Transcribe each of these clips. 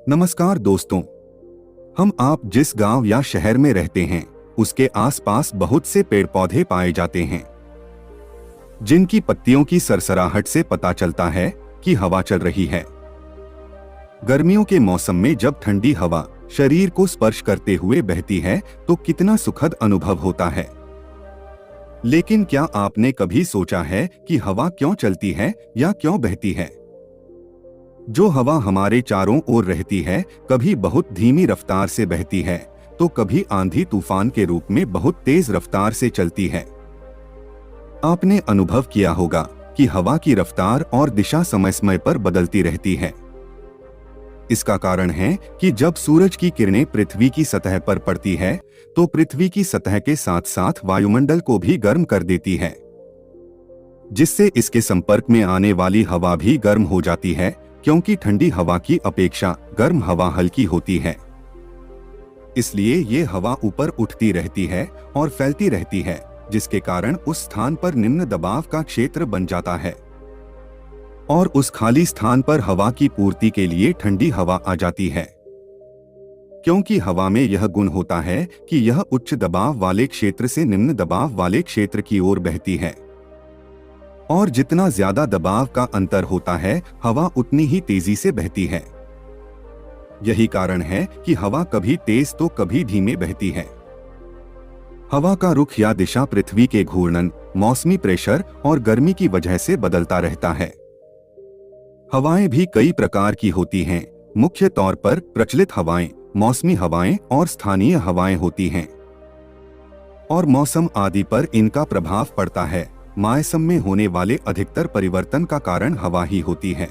नमस्कार दोस्तों। हम आप जिस गांव या शहर में रहते हैं उसके आसपास बहुत से पेड़ पौधे पाए जाते हैं जिनकी पत्तियों की सरसराहट से पता चलता है कि हवा चल रही है। गर्मियों के मौसम में जब ठंडी हवा शरीर को स्पर्श करते हुए बहती है तो कितना सुखद अनुभव होता है। लेकिन क्या आपने कभी सोचा है कि हवा क्यों चलती है या क्यों बहती है? जो हवा हमारे चारों ओर रहती है कभी बहुत धीमी रफ्तार से बहती है तो कभी आंधी तूफान के रूप में बहुत तेज रफ्तार से चलती है। आपने अनुभव किया होगा कि हवा की रफ्तार और दिशा समय समय पर बदलती रहती है। इसका कारण है कि जब सूरज की किरणें पृथ्वी की सतह पर पड़ती है तो पृथ्वी की सतह के साथ साथ वायुमंडल को भी गर्म कर देती है, जिससे इसके संपर्क में आने वाली हवा भी गर्म हो जाती है, क्योंकि ठंडी हवा की अपेक्षा गर्म हवा हल्की होती है। इसलिए ये हवा ऊपर उठती रहती है और फैलती रहती है, जिसके कारण उस स्थान पर निम्न दबाव का क्षेत्र बन जाता है और उस खाली स्थान पर हवा की पूर्ति के लिए ठंडी हवा आ जाती है। क्योंकि हवा में यह गुण होता है कि यह उच्च दबाव वाले क्षेत्र से निम्न दबाव वाले क्षेत्र की ओर बहती है और जितना ज्यादा दबाव का अंतर होता है हवा उतनी ही तेजी से बहती है। यही कारण है कि हवा कभी तेज तो कभी धीमे बहती है। हवा का रुख या दिशा पृथ्वी के घूर्णन, मौसमी प्रेशर और गर्मी की वजह से बदलता रहता है। हवाएं भी कई प्रकार की होती हैं। मुख्य तौर पर प्रचलित हवाएं, मौसमी हवाएं और स्थानीय हवाएं होती हैं और मौसम आदि पर इनका प्रभाव पड़ता है। मौसम में होने वाले अधिकतर परिवर्तन का कारण हवा ही होती है।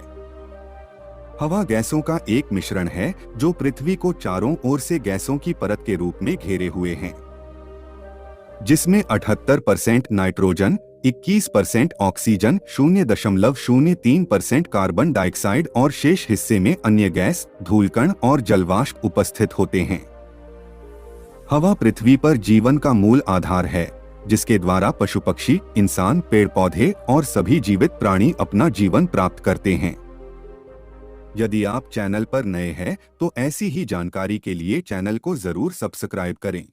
हवा गैसों का एक मिश्रण है जो पृथ्वी को चारों ओर से गैसों की परत के रूप में घेरे हुए हैं, जिसमें 78% नाइट्रोजन, 21% ऑक्सीजन, 0.03% कार्बन डाइऑक्साइड और शेष हिस्से में अन्य गैस, धूलकण और जलवाष्प उपस्थित होते हैं। हवा पृथ्वी पर जीवन का मूल आधार है, जिसके द्वारा पशु पक्षी, इंसान, पेड़ पौधे और सभी जीवित प्राणी अपना जीवन प्राप्त करते हैं। यदि आप चैनल पर नए हैं तो ऐसी ही जानकारी के लिए चैनल को जरूर सब्सक्राइब करें।